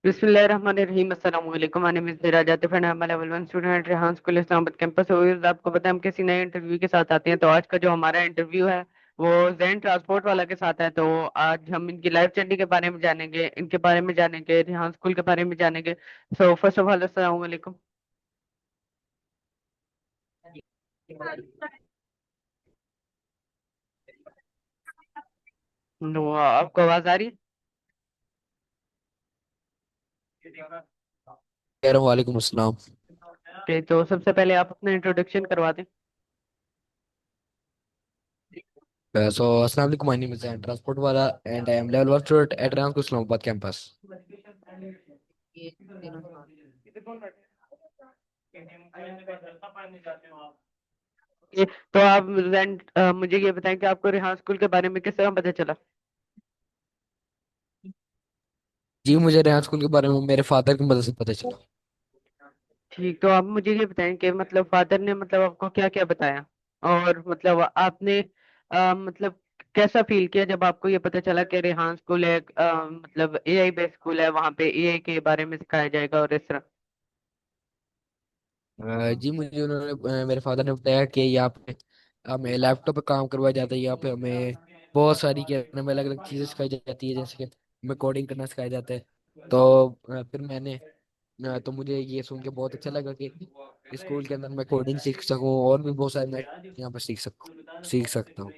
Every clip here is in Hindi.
बिस्मिल्लाहिर्रहमानिर्रहीम अस्सलाम वालेकुम। My name is Diraj Atif and I am level 1 student at Rehan school Islamabad campus. और आपको पता है हम किसी नए इंटरव्यू के साथ आते हैं, तो आज का जो हमारा इंटरव्यू है वो जैन ट्रांसपोर्ट वाला के साथ है। तो आज हम इनकी लाइफ जर्नी के बारे में जानेंगे, इनके बारे में जानेंगे, रेहान स्कूल के बारे में जानेंगे। सो फर्स्ट ऑफ ऑल अस्सलाम वालेकुम। तो आपको आवाज आ रही है? कह रहा हूँ वालेकुम अस्सलाम। ओके, तो सबसे पहले आप अपना इंट्रोडक्शन करवा दें। सो अस्सलाम वालेकुम, माय नेम इज ट्रांसपोर्ट वाला and I am level 1 student at रैंस इस्लामाबाद कैंपस। ये तो आप मुझे ये बताएं कि आपको रेहान स्कूल के बारे में किस तरह पता चला। जी, मुझे रैंस स्कूल के बारे में मेरे फादर की मदद से पता चला। ठीक, तो आप मुझे ये बताएं कि मतलब फादर ने मतलब आपको क्या क्या बताया, और मतलब आपने मतलब कैसा फील किया जब आपको ये पता चला कि रेहान स्कूल है, मतलब एआई बेस्ड स्कूल है, वहाँ पे एआई के बारे में सिखाया जाएगा और इस तरह। जी, मुझे उन्होंने मेरे फादर ने बताया कि यहाँ पे हमें लैपटॉप पे काम करवाया जाता है। यहाँ पे हमें बहुत सारी क्या नाम है, अलग अलग चीजें सिखाई जाती है, जैसे कि हमें कोडिंग करना सिखाया जाता है। तो फिर मैंने तो मुझे ये सुन के बहुत अच्छा लगा कि स्कूल के अंदर मैं कोडिंग सीख सकूं और भी बहुत सारे मैं यहाँ पर सीख सकता हूँ।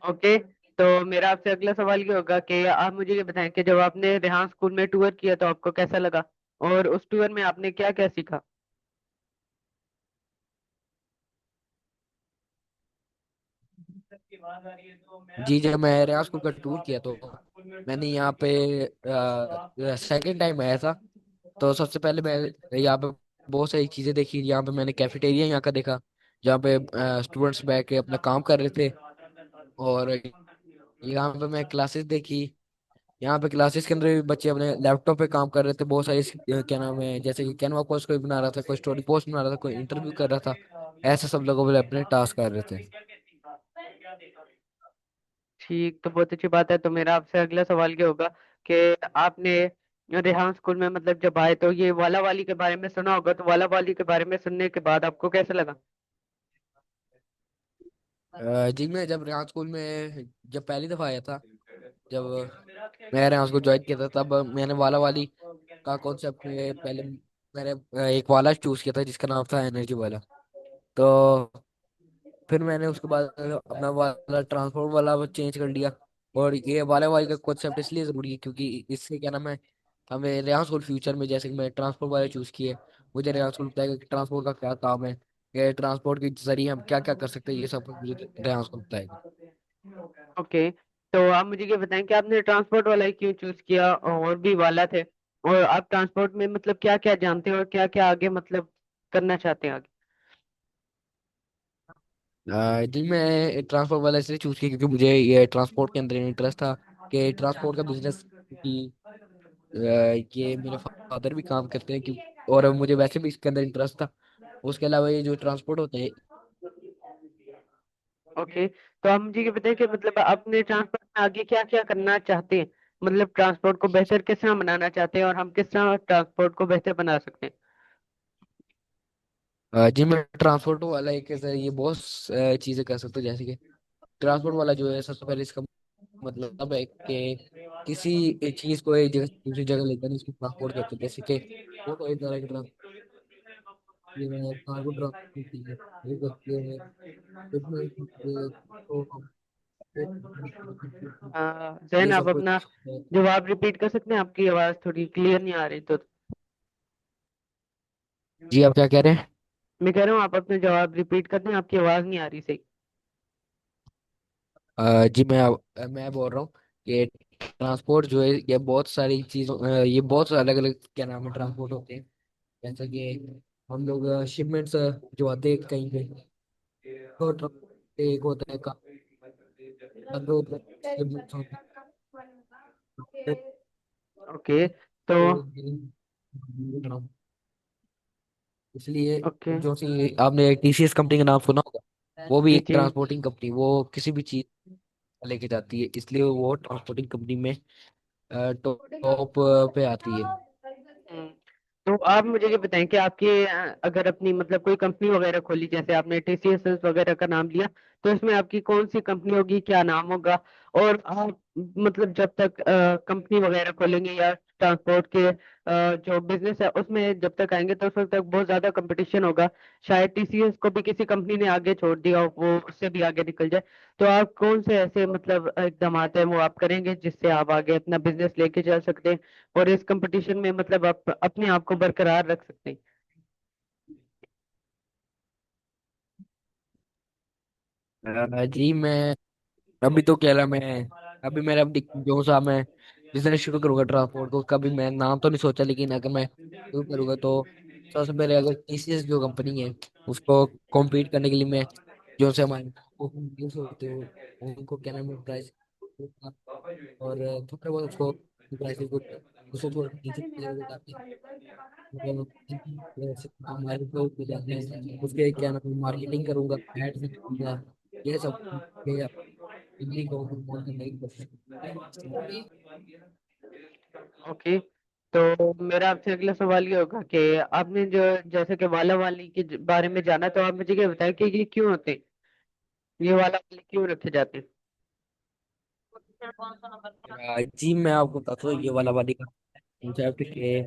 ओके, तो मेरा आपसे अगला सवाल ये होगा कि आप मुझे ये बताएं कि जब आपने रेहान स्कूल में टूर किया तो आपको कैसा लगा, और उस टूर में आपने क्या क्या सीखा। जी, जब मैं रियाज स्कूल का टूर किया तो मैंने यहाँ पे सेकंड टाइम आया था। तो सबसे पहले मैं यहाँ पे बहुत सारी चीजें देखी। यहाँ पे मैंने कैफेटेरिया यहाँ का देखा, जहाँ पे स्टूडेंट्स बैठ के अपना काम कर रहे थे। और यहाँ पे मैं क्लासेस देखी। यहाँ पे क्लासेस के अंदर भी बच्चे अपने लैपटॉप पे काम कर रहे थे। बहुत सारी क्या नाम है, जैसे कि कैनवा पोस्ट कोई बना रहा था, कोई स्टोरी पोस्ट बना रहा था, कोई इंटरव्यू कर रहा था। ऐसे सब लोगों वाले अपने टास्क कर रहे थे। ठीक, तो बहुत अच्छी बात है। तो मेरा आपसे अगला सवाल ये होगा कि आपने रेहान स्कूल में मतलब जब आए तो ये वाला वाली के बारे में सुना होगा, तो वाला वाली के बारे में सुनने के बाद आपको कैसा लगा। जी, मैं जब रियाज स्कूल में जब पहली दफा आया था, जब मैं रियाज को ज्वाइन किया था, तब मैंने वाला वाली का कॉन्सेप्ट में पहले मैंने एक वाला चूज किया था जिसका नाम था एनर्जी वाला। तो फिर मैंने उसके बाद अपना वाला ट्रांसपोर्ट वाला चेंज कर लिया। और ये वाला वाली का कॉन्सेप्ट इसलिए जरूरी है क्योंकि इससे क्या नाम है, हमें रेयान स्कूल फ्यूचर में, जैसे कि मैं ट्रांसपोर्ट वाले चूज किए, मुझे रेयान स्कूल बताएगा कि ट्रांसपोर्ट का क्या काम है, ये ट्रांसपोर्ट के जरिए हम क्या क्या कर सकते हैं, ये सब कुछ मुझे रेयान स्कूल बताएगा। ओके, तो आप मुझे ये बताएं कि आपने ट्रांसपोर्ट वाला ही क्यों चूज किया, और भी वाला थे, और आप ट्रांसपोर्ट में मतलब क्या क्या जानते हैं और क्या क्या आगे मतलब करना चाहते हैं आगे। जी, मैं ट्रांसपोर्ट वाला इसलिए चूज किया क्योंकि मुझे ये ट्रांसपोर्ट के अंदर इंटरेस्ट था कि ट्रांसपोर्ट का बिजनेस की ये मेरे फादर भी काम करते हैं क्यों, और मुझे वैसे भी इसके अंदर इंटरेस्ट था। उसके अलावा ये जो ट्रांसपोर्ट होते हैं। ओके, तो आप मुझे ये बताएं कि मतलब अपने ट्रांसपोर्ट में आगे क्या क्या करना चाहते हैं, मतलब ट्रांसपोर्ट को बेहतर किस तरह बनाना चाहते हैं, और हम किस तरह ट्रांसपोर्ट को बेहतर बना सकते हैं। जी, मैं ट्रांसपोर्ट वाला एक ऐसा ये बहुत चीजें कर सकता हूँ, जैसे कि ट्रांसपोर्ट वाला जो है, सबसे पहले इसका मतलब है कि किसी चीज को एक जगह से दूसरी जगह ले जाने, इसको ट्रांसपोर्ट कहते हैं। जैसे कि वो तो एक तरह की ट्रांसपोर्ट है, कार्गो ट्रांसपोर्ट होती है, एक होती है shipment होती है, तो हम जैन, ये आप सब अपना कुछ है। जवाब रिपीट कर सकते हैं, आपकी आवाज थोड़ी क्लियर नहीं आ रही तो। जी, आप क्या कह रहे हैं? मैं कह रहा हूँ आप अपने जवाब रिपीट कर दें, आपकी आवाज नहीं आ रही सही। जी, मैं बोल रहा हूँ कि ट्रांसपोर्ट जो है ये बहुत सारी चीजों ये बहुत अलग अलग क्या नाम है ट्रांसपोर्ट होते हैं। जैसे कि हम लोग शिपमेंट्स जो आते हैं कहीं पे, तो ट्रक एक होता है कार्गो शिपमेंट्स होते हैं। ओके, तो इसलिए ओके, जो सी आपने टीसीएस कंपनी का नाम सुना होगा, वो भी जी एक जी। ट्रांसपोर्टिंग कंपनी, वो किसी भी चीज लेके जाती है, इसलिए वो ट्रांसपोर्टिंग कंपनी में टॉप पे आती है। हम्म, तो आप मुझे ये बताएं कि आपके अगर अपनी मतलब कोई कंपनी वगैरह खोली, जैसे आपने टीसीएस वगैरह का नाम लिया, तो इसमें आपकी कौन सी कंपनी होगी, क्या नाम होगा? और आप मतलब जब तक कंपनी वगैरह खोलेंगे या ट्रांसपोर्ट के जो बिजनेस है उसमें जब तक आएंगे तो उस वक्त तक बहुत ज्यादा कंपटीशन होगा। शायद टीसीएस को भी किसी कंपनी ने आगे छोड़ दिया हो, वो उससे भी आगे निकल जाए। तो आप कौन से ऐसे मतलब इकदाम हैं वो आप करेंगे जिससे आप आगे अपना बिजनेस लेके चल सकते हैं और इस कंपटीशन में मतलब आप अपने आप को बरकरार रख सकते हैं? जी मैं अभी तो कह रहा मैं अभी मेरा अभी जो सा मैं बिजनेस शुरू करूंगा ट्रांसपोर्ट को, कभी मैं नाम तो नहीं सोचा, लेकिन अगर मैं शुरू करूंगा तो सबसे पहले अगर टीसीएस जो कंपनी है उसको कॉम्पीट करने के लिए मैं जो से हमारे यूज होते हो उनको क्या नाम है प्राइस और थोड़ा बहुत उसको प्राइस को उसको थोड़ा नीचे करूंगा ताकि हमारे को उसके क्या नाम मार्केटिंग करूंगा, एड्स करूंगा, ये सब इतनी को बहुत करने की कोशिश करूंगा। ओके, तो मेरा आपसे अगला सवाल ये होगा कि आपने जो जैसे कि वाला वाली के बारे में जाना, तो आप मुझे ये बताएं कि ये क्यों होते हैं, ये वाला वाली क्यों रखे जाते हैं? जी मैं आपको बताता हूँ ये वाला वाली का कॉन्सेप्ट के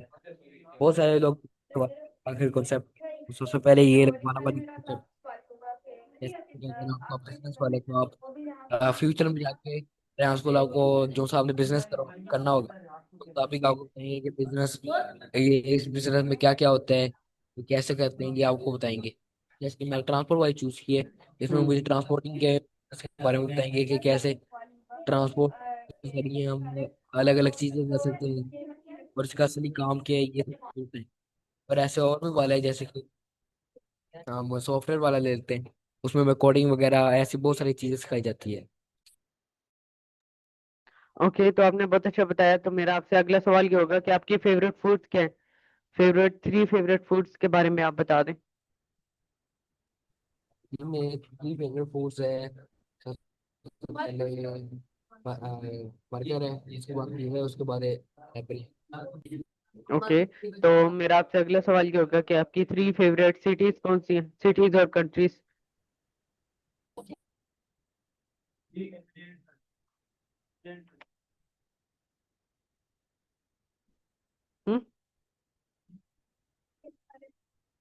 बहुत सारे लोग आखिर कॉन्सेप्ट सबसे पहले ये वाला वाली concept, जैसे अगर आपका बिजनेस वाले को आप फ्यूचर में जाके रेंस को आपको जो सा आपने बिजनेस करना होगा तो आप ही आपको कहेंगे कि बिजनेस ये इस बिजनेस में क्या क्या होता है, ये कैसे करते हैं, ये आपको बताएंगे। जैसे कि मैंने ट्रांसपोर्ट वाली चूज की है, इसमें हम्म। मुझे ट्रांसपोर्टिंग के बारे में बताएंगे कि कैसे ट्रांसपोर्ट के जरिए हम अलग अलग चीजें कर सकते हैं और इसका असली काम क्या है ये सब होता है। और ऐसे और भी वाला है जैसे कि हम सॉफ्टवेयर वाला ले लेते हैं, उसमें मैं कोडिंग वगैरह ऐसी बहुत सारी चीजें सिखाई जाती है। ओके, तो आपने बहुत अच्छा बताया। तो मेरा आपसे अगला सवाल ये होगा कि आपकी फेवरेट फूड्स क्या है? फेवरेट 3 फेवरेट फूड्स के बारे में आप बता दें। इनमें थ्री फेवरेट फूड्स है। सबसे पहले बर्गर है, इसके बाद पिज़्ज़ा है, उसके बाद है एप्पल। ओके, तो मेरा आपसे अगला सवाल ये होगा कि आपकी 3 फेवरेट सिटीज कौन सी हैं, सिटीज और कंट्रीज? हम्म।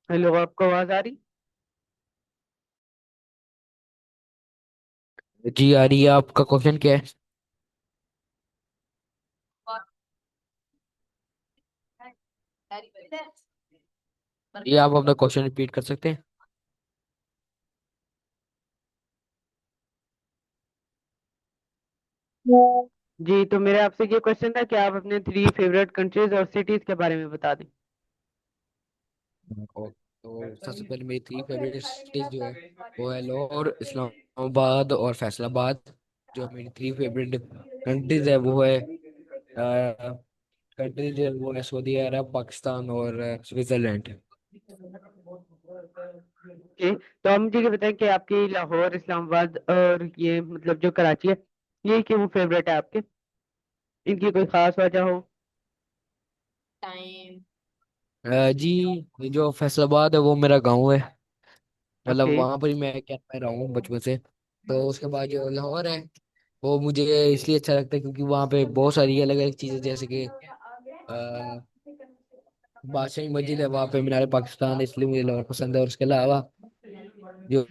हेलो, आपको आवाज आ रही? जी आ रही है, आपका क्वेश्चन क्या है? ये आप अपना क्वेश्चन रिपीट कर सकते हैं? जी, तो मेरा आपसे ये क्वेश्चन था कि आप अपने 3 फेवरेट कंट्रीज और सिटीज के बारे में बता दें। तो सबसे पहले मेरी थ्री फेवरेट सिटीज जो है वो है लाहौर, इस्लामाबाद और फैसलाबाद। जो मेरी थ्री फेवरेट कंट्रीज है वो है कंट्रीज है वो है सऊदी अरब, पाकिस्तान और स्विट्जरलैंड। ओके, तो आप मुझे ये बताएं कि आपकी लाहौर, इस्लामाबाद और ये मतलब जो कराची है, ये क्यों फेवरेट है आपके? इनकी कोई खास वजह हो? जी जो फैसलाबाद है वो मेरा गांव है, मतलब ओके। वहां पर ही मैं क्या मैं रहा हूँ बचपन से। तो उसके बाद जो लाहौर है वो मुझे इसलिए अच्छा लगता है क्योंकि वहाँ पे बहुत सारी अलग अलग चीजें जैसे कि बादशाही मस्जिद है वहाँ पे, मीनार पाकिस्तान है, इसलिए मुझे लाहौर पसंद है। और उसके अलावा जो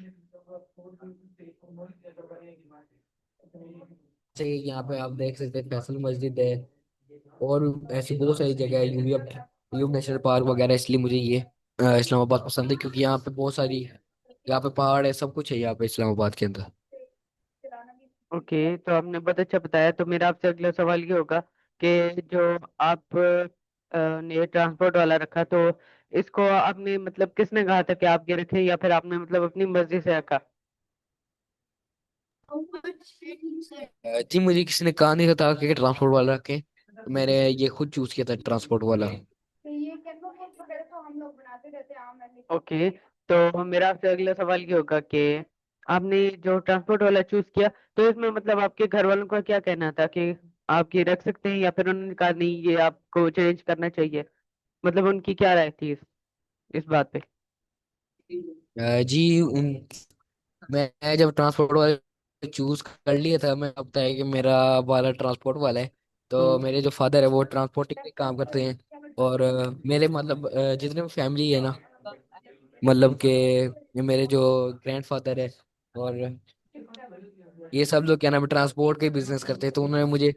जैसे कि यहाँ पे आप देख सकते हैं फैसल मस्जिद है और ऐसी बहुत सारी जगह है, यूब नेशनल पार्क वगैरह, इसलिए मुझे ये इस्लामाबाद पसंद है क्योंकि यहाँ पे बहुत सारी यहाँ पे पहाड़ है, सब कुछ है यहाँ पे इस्लामाबाद के अंदर। ओके, तो आपने बहुत अच्छा बताया। तो मेरा आपसे अगला सवाल ये होगा कि जो आप ने ट्रांसपोर्ट वाला रखा, तो इसको आपने मतलब किसने कहा था कि आप ये रखें, या फिर आपने मतलब अपनी मर्जी से रखा? जी मुझे किसी ने कहा नहीं था कि ट्रांसपोर्ट वाला रखें, तो मैंने ये खुद चूज किया था ट्रांसपोर्ट वाला। ओके, तो मेरा आपसे अगला सवाल ये होगा कि आपने जो ट्रांसपोर्ट वाला चूज किया, तो इसमें मतलब आपके घर वालों का क्या कहना था कि आप ये रख सकते हैं, या फिर उन्होंने कहा नहीं ये आपको चेंज करना चाहिए? मतलब उनकी क्या राय थी इस बात पे? जी मैं जब ट्रांसपोर्ट वाला चूज कर लिया था, मैं अब तय है कि मेरा वाला ट्रांसपोर्ट वाला है। तो हम्म। मेरे जो फादर है वो ट्रांसपोर्टिंग में काम करते हैं। और मेरे मतलब जितने भी फैमिली है ना, मतलब कि मेरे जो ग्रैंडफादर है और ये सब लोग क्या नाम है ट्रांसपोर्ट के बिजनेस करते हैं। तो उन्होंने मुझे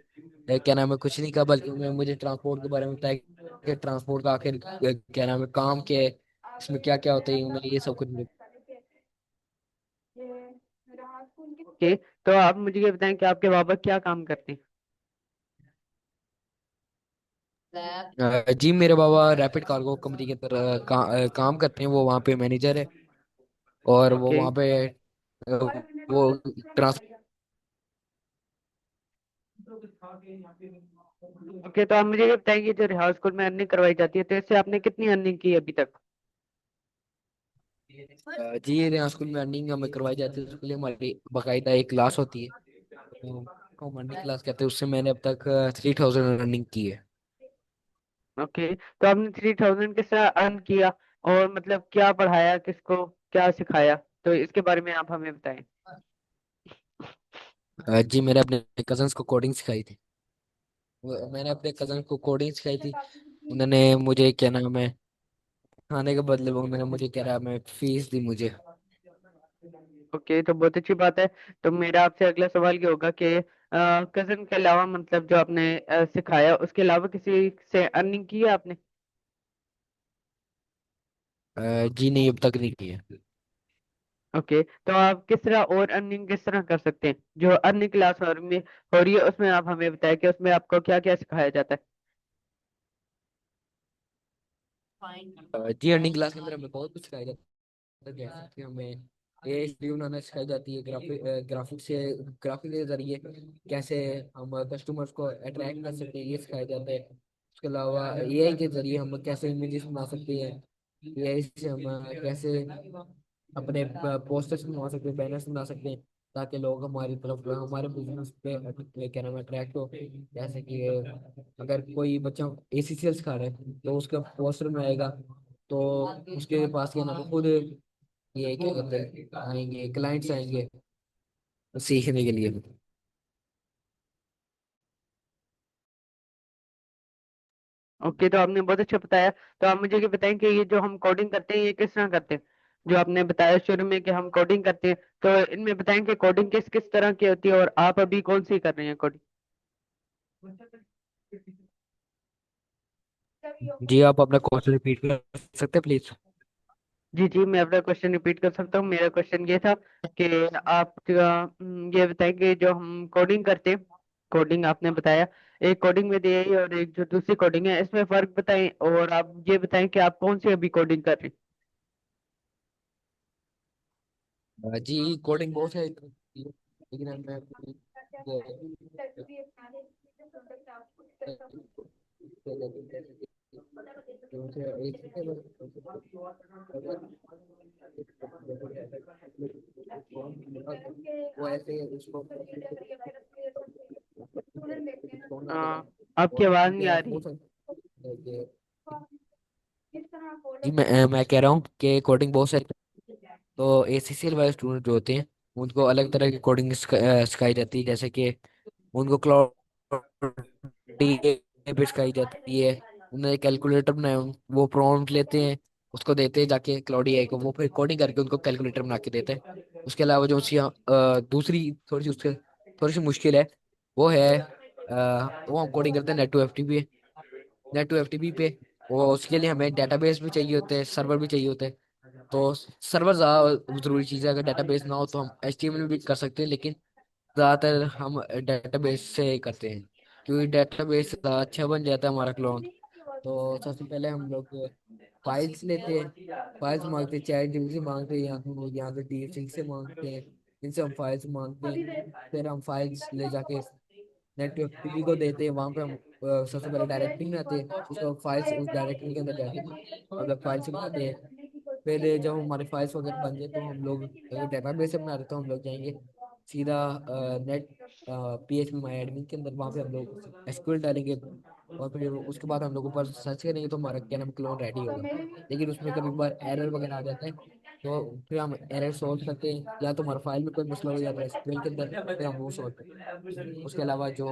क्या नाम है कुछ नहीं कहा, बल्कि उन्होंने मुझे ट्रांसपोर्ट के बारे में बताया कि ट्रांसपोर्ट का आखिर क्या नाम है काम क्या है, इसमें क्या क्या होता है, उन्होंने ये सब कुछ ओके, तो आप मुझे ये बताएं कि आपके बाबा क्या काम करते हैं? जी मेरे बाबा रैपिड कार्गो कंपनी के अंदर काम करते हैं। वो वहाँ पे मैनेजर है। और वो ओके। वहाँ पे वो ट्रांस ओके, तो आप मुझे ये बताएं कि जो रिहाज स्कूल में अर्निंग करवाई जाती है, तो इससे आपने कितनी अर्निंग की अभी तक? जी यहाँ स्कूल में अर्निंग हमें करवाई जाती है, उसके लिए हमारी बाकायदा एक क्लास होती है, तो उसको हम अर्निंग क्लास कहते हैं। उससे मैंने अब तक 3000 अर्निंग की है। ओके, तो आपने 3000 किस तरह अर्न किया, और मतलब क्या पढ़ाया किसको, क्या सिखाया, तो इसके बारे में आप हमें बताएं। जी मैंने अपने कजन्स को कोडिंग सिखाई थी। मैंने अपने कजन को कोडिंग सिखाई थी। उन्होंने मुझे क्या नाम है खाने के बदले में उन्होंने मुझे क्या नाम है फीस दी मुझे। ओके, तो बहुत अच्छी बात है। तो मेरा आपसे अगला सवाल ये होगा कि कजन के अलावा, मतलब जो आपने सिखाया, उसके अलावा किसी से अर्निंग की है आपने? जी नहीं अब तक नहीं की है। ओके, तो आप किस तरह और अर्निंग किस तरह कर सकते हैं? जो अर्निंग क्लास और में हो रही है, उसमें आप हमें बताएं कि उसमें आपको क्या क्या सिखाया जाता है। जी अर्निंग क्लास के अंदर हमें बहुत कुछ सिखाया जाता है। जैसे कि हमें एएचडी बनाना सिखाई जाती है, ग्राफिक के जरिए कैसे हम कस्टमर्स को अट्रैक्ट कर सकते हैं, ये सिखाया जाता है। उसके अलावा एआई के जरिए हम कैसे इमेजेस बना सकते हैं, एआई से हम कैसे अपने पोस्टर्स बनवा सकते हैं, बैनर्स बना सकते हैं, ताकि लोग हमारी तरफ हमारे बिजनेस पे क्या नाम अट्रैक्ट हो। जैसे कि अगर कोई बच्चा एसीसीएल सिखा रहा है तो उसका पोस्टर में आएगा, तो उसके पास क्या नाम है खुद ये क्या कहते हैं आएंगे क्लाइंट्स आएंगे सीखने के लिए। ओके, तो आपने बहुत अच्छा बताया। तो आप मुझे ये बताएं कि ये जो हम कोडिंग करते हैं, ये किस तरह करते हैं? जो आपने बताया शुरू में कि हम कोडिंग करते हैं, तो इनमें बताएं कि कोडिंग किस किस तरह की होती है, और आप अभी कौन सी कर रहे हैं कोडिंग? जी आप अपना क्वेश्चन रिपीट कर सकते हैं प्लीज। जी जी, मैं अपना क्वेश्चन रिपीट कर सकता हूँ। मेरा क्वेश्चन ये था कि आप ये बताएं कि जो हम कोडिंग करते हैं, कोडिंग आपने बताया, एक कोडिंग में दिया है और एक जो दूसरी कोडिंग है, इसमें फर्क बताएं, और आप ये बताएं कि आप कौन सी अभी कोडिंग कर रहे जी कोडिंग बहुत है लेकिन मैं वो ऐसे उसको हैं? आपकी आवाज नहीं आ रही। जी मैं कह रहा हूँ कि कोडिंग बहुत सारी, तो एसीसीएल वाले स्टूडेंट जो होते हैं उनको अलग तरह की कोडिंग सिखाई जाती है। जैसे कि उनको क्लाउड पे सिखाई जाती है। उन्हें कैलकुलेटर बनाए, वो प्रॉम्प्ट लेते हैं, उसको देते हैं जाके क्लाउड एआई को, वो फिर कोडिंग करके उनको कैलकुलेटर बना के देते हैं। उसके अलावा जो उसकी दूसरी थोड़ी सी मुश्किल है वो है वो हम कोडिंग करते हैं नेट टू एफटीपी पे। वो उसके लिए हमें डेटाबेस भी चाहिए होते हैं, सर्वर भी चाहिए होते हैं। तो सर्वर ज़्यादा जरूरी चीज़ है। अगर डेटाबेस ना हो तो हम एचटीएमएल में भी कर सकते हैं, लेकिन ज़्यादातर हम डेटाबेस से करते हैं, क्योंकि डेटाबेस अच्छा बन जाता है हमारा क्लोन। तो सबसे पहले हम लोग फाइल्स लेते हैं, फाइल्स मांगते हैं, चैट जीपीटी से मांगते हैं, यहाँ से डीएससी से मांगते हैं, इनसे हम फाइल्स मांगते हैं। फिर हम फाइल्स ले जाके नेटवर्क टीवी को देते हैं, वहां पे हम सबसे पहले डायरेक्टरी में आते हैं, उसको फाइल्स उस डायरेक्टरी के अंदर जाके मतलब फाइल्स बनाते हैं। फिर जब हमारे फाइल्स वगैरह बन जाए तो हम लोग डेटाबेस से बना रहे तो हम लोग जाएंगे सीधा नेट PHP माई एडमिन के अंदर, वहाँ पे हम लोग एसक्यूएल डालेंगे और फिर उसके बाद हम लोग ऊपर सर्च करेंगे तो हमारा क्या नाम क्लोन रेडी होगा। लेकिन उसमें कभी बार एरर वगैरह आ जाता है तो फिर हम एरर सॉल्व करते हैं, या तो हमारे फाइल में कोई मसला हो जाता है एसक्यूएल के अंदर, फिर हम वो सॉल्व करते हैं। उसके अलावा जो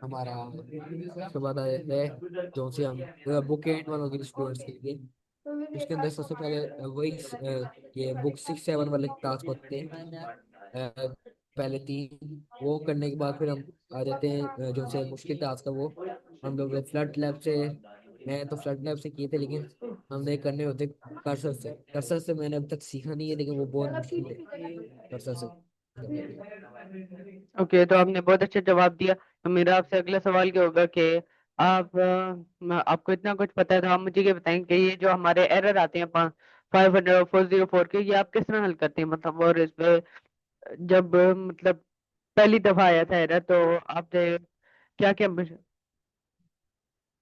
हमारा उसके बाद आ जाता है जो से हम बुक एट वन वगैरह स्टूडेंट्स के लिए, उसके अंदर सबसे पहले वही ये बुक 6 7 वाले टास्क होते हैं। पहले 3 वो करने के बाद फिर हम आ जाते हैं जो से मुश्किल टास्क है वो हम लोग फ्लड लैब से, मैं तो फ्लड लैब से किए थे, लेकिन हमने करने होते कर्सर से मैंने अब तक सीखा नहीं है, लेकिन वो बहुत मुश्किल है कर्सर से करने के। ओके, तो आपने बहुत अच्छा जवाब दिया। तो मेरा आपसे अगला सवाल क्या होगा कि आप आपको इतना कुछ पता है तो आप मुझे ये बताएं कि ये जो हमारे एरर आते हैं 500 404 के, ये आप किस तरह हल करते हैं? मतलब और इस पे जब मतलब पहली दफा आया था एरर, तो आपने क्या क्या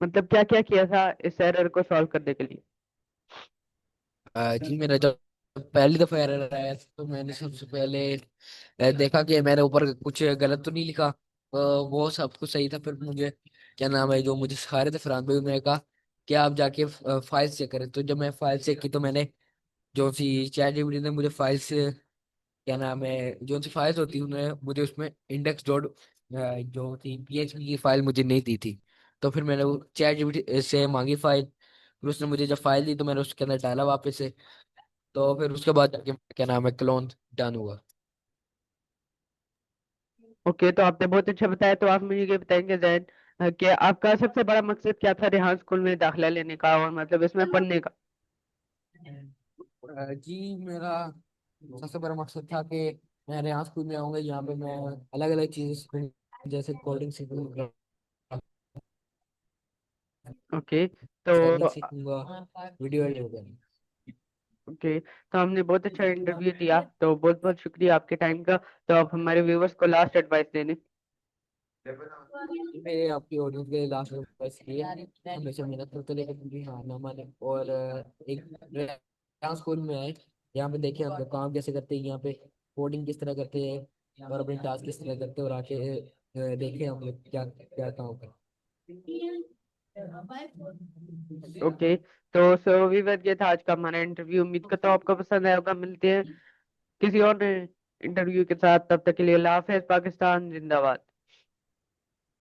मतलब क्या क्या किया था इस एरर को सॉल्व करने के लिए? जी मेरा जब पहली दफा एरर आया तो मैंने सबसे पहले देखा कि मैंने ऊपर कुछ गलत तो नहीं लिखा। वो सब कुछ सही था। फिर मुझे क्या नाम है जो मुझे सिखा रहे थे फरहान भाई, उन्होंने कहा कि आप जाके फाइल चेक करें। तो जब मैं फाइल चेक की तो मैंने जो सी चैट जीपीटी ने मुझे फाइल से क्या नाम है जो सी फाइल्स होती है उन्होंने मुझे उसमें इंडेक्स डॉट जो थी PHP की फाइल मुझे नहीं दी थी। तो फिर मैंने वो चैट जीपीटी से मांगी फाइल, फिर उसने मुझे जब फाइल दी तो मैंने उसके अंदर डाला वापस से। तो फिर उसके बाद जाके क्या नाम है क्लोन डन हुआ। ओके, तो आपने बहुत अच्छा बताया। तो आप मुझे ये बताएंगे जैन कि आपका सबसे बड़ा मकसद क्या था रेहान स्कूल में दाखिला लेने का और मतलब इसमें पढ़ने का? जी मेरा सबसे बड़ा मकसद था कि मैं यहाँ स्कूल में आऊंगा, यहाँ पे मैं अलग अलग चीजें सीखूं, जैसे कोडिंग सीखूंगा, ओके, तो डिजाइनिंग सीखूंगा, वीडियो एडिटिंग वगैरह। ओके, तो हमने बहुत अच्छा इंटरव्यू दिया, तो बहुत बहुत शुक्रिया आपके टाइम का। तो आप हमारे व्यूवर्स को लास्ट एडवाइस देने। मेरे आपकी ऑडियंस के लास्ट बस ये हमेशा मेहनत करते रहे, कभी हार ना माने, और एक डांस स्कूल में आए, यहाँ पे देखें हम लोग काम कैसे करते हैं, यहाँ पे कोडिंग किस तरह करते हैं और अपने टास्क किस तरह करते हैं, और आके देखें हम लोग क्या क्या काम करते ओके, तो सो वीवर ये था आज का हमारा इंटरव्यू। उम्मीद करता हूँ आपको पसंद आया होगा। मिलते हैं किसी और इंटरव्यू के साथ, तब तक के लिए अल्लाह हाफिज। पाकिस्तान जिंदाबाद।